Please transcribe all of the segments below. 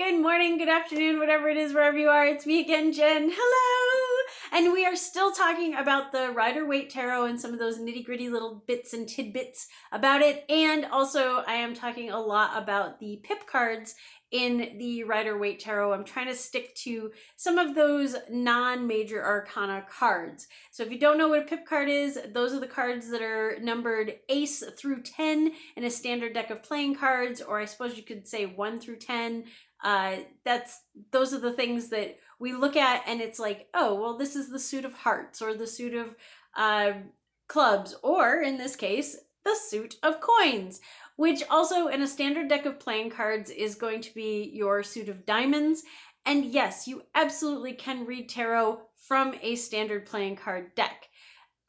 Good morning, good afternoon, whatever it is, wherever you are. It's me again, Jen. Hello! And we are still talking about the Rider-Waite Tarot and some of those nitty-gritty little bits and tidbits about it. And also, I am talking a lot about the pip cards in the Rider-Waite Tarot. I'm trying to stick to some of those non-major arcana cards. So if you don't know what a pip card is, those are the cards that are numbered ace through 10 in a standard deck of playing cards, or I suppose you could say 1 through 10. Those are the things that we look at and it's like, oh, well, this is the suit of hearts or the suit of clubs, or in this case, the suit of coins, which also in a standard deck of playing cards is going to be your suit of diamonds. And yes, you absolutely can read tarot from a standard playing card deck.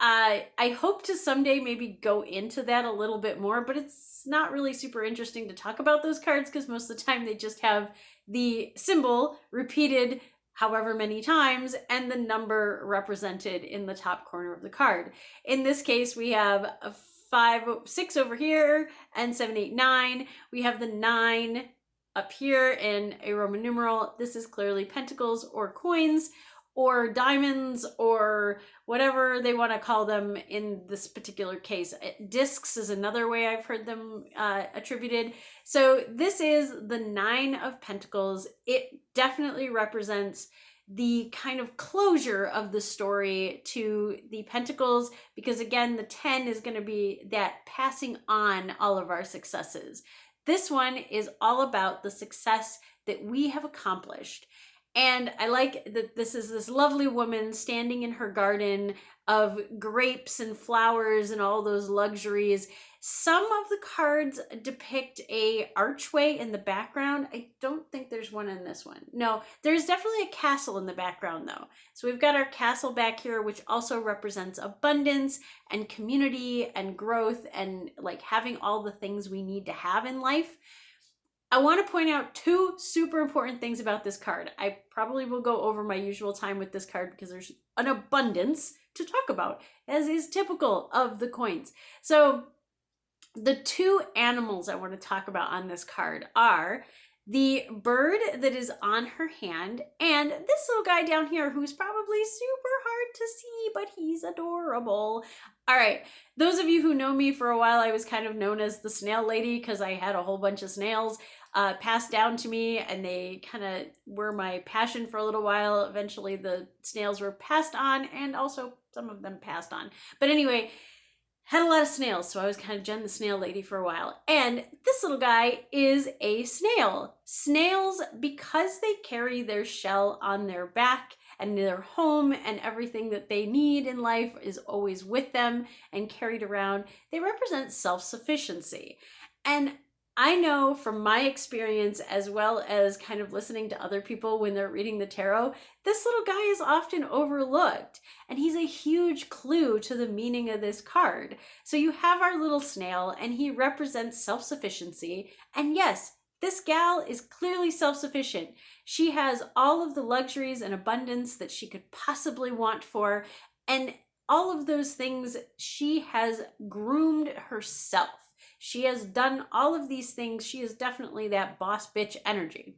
I hope to someday maybe go into that a little bit more, but it's not really super interesting to talk about those cards because most of the time they just have the symbol repeated however many times and the number represented in the top corner of the card. In this case, we have a 5, 6 over here and 7, 8, 9. We have the 9 up here in a Roman numeral. This is clearly pentacles or coins, or diamonds, or whatever they want to call them in this particular case. Discs is another way I've heard them attributed. So this is the 9 of Pentacles. It definitely represents the kind of closure of the story to the Pentacles, because again, the 10 is going to be that passing on all of our successes. This one is all about the success that we have accomplished. And I like that this is this lovely woman standing in her garden of grapes and flowers and all those luxuries. Some of the cards depict a archway in the background. I don't think there's one in this one. No, there's definitely a castle in the background though. So we've got our castle back here, which also represents abundance and community and growth and like having all the things we need to have in life. I want to point out 2 super important things about this card. I probably will go over my usual time with this card because there's an abundance to talk about, as is typical of the coins. So the 2 animals I want to talk about on this card are the bird that is on her hand and this little guy down here who's probably super hard to see, but he's adorable. All right, those of you who know me for a while, I was kind of known as the snail lady because I had a whole bunch of snails passed down to me, and they kind of were my passion for a little while. Eventually the snails were passed on, and also some of them passed on. But anyway, had a lot of snails, so I was kind of Jen the snail lady for a while. And this little guy is a snail. Snails, because they carry their shell on their back and their home and everything that they need in life is always with them and carried around, they represent self-sufficiency. And I know from my experience, as well as kind of listening to other people when they're reading the tarot, this little guy is often overlooked, and he's a huge clue to the meaning of this card. So you have our little snail, and he represents self-sufficiency. And yes, this gal is clearly self-sufficient. She has all of the luxuries and abundance that she could possibly want for, and all of those things she has groomed herself. She has done all of these things. She is definitely that boss bitch energy.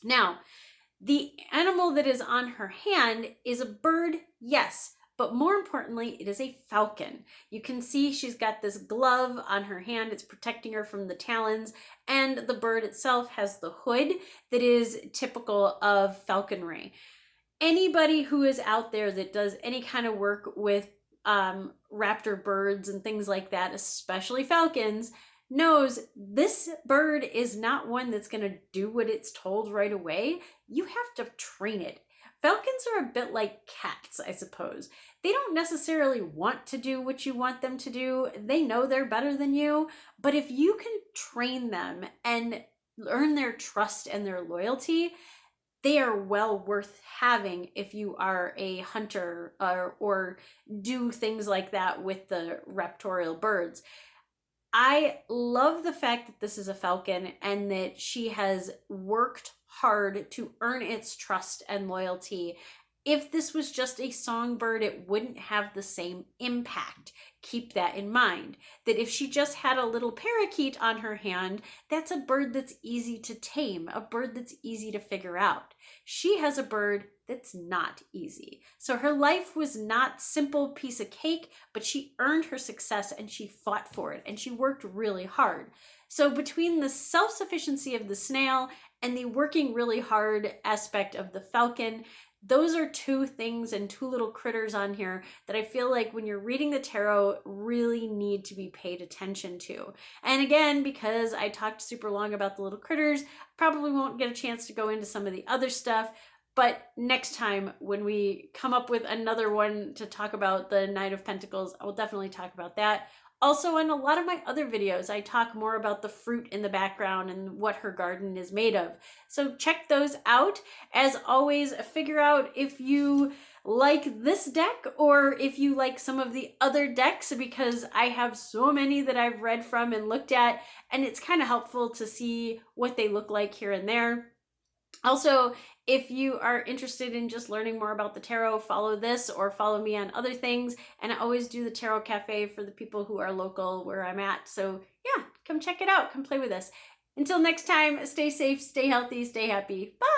Now, the animal that is on her hand is a bird, yes, but more importantly, it is a falcon. You can see she's got this glove on her hand. It's protecting her from the talons, and the bird itself has the hood that is typical of falconry. Anybody who is out there that does any kind of work with raptor birds and things like that, especially falcons, knows this bird is not one that's going to do what it's told right away. You have to train it. Falcons are a bit like cats, I suppose. They don't necessarily want to do what you want them to do. They know they're better than you, but if you can train them and earn their trust and their loyalty, they are well worth having if you are a hunter or do things like that with the raptorial birds. I love the fact that this is a falcon and that she has worked hard to earn its trust and loyalty If this was just a songbird, it wouldn't have the same impact. Keep that in mind, that if she just had a little parakeet on her hand, that's a bird that's easy to tame, a bird that's easy to figure out. She has a bird that's not easy. So her life was not simple piece of cake, but she earned her success and she fought for it and she worked really hard. So between the self-sufficiency of the snail and the working really hard aspect of the falcon, those are two things and two little critters on here that I feel like when you're reading the tarot really need to be paid attention to. And again, because I talked super long about the little critters, probably won't get a chance to go into some of the other stuff. But next time when we come up with another one to talk about the Knight of Pentacles, I will definitely talk about that. Also, in a lot of my other videos, I talk more about the fruit in the background and what her garden is made of. So check those out. As always, figure out if you like this deck or if you like some of the other decks, because I have so many that I've read from and looked at, and it's kind of helpful to see what they look like here and there. Also, if you are interested in just learning more about the tarot, follow this or follow me on other things. And I always do the Tarot Cafe for the people who are local where I'm at. So yeah, come check it out. Come play with us. Until next time, stay safe, stay healthy, stay happy. Bye!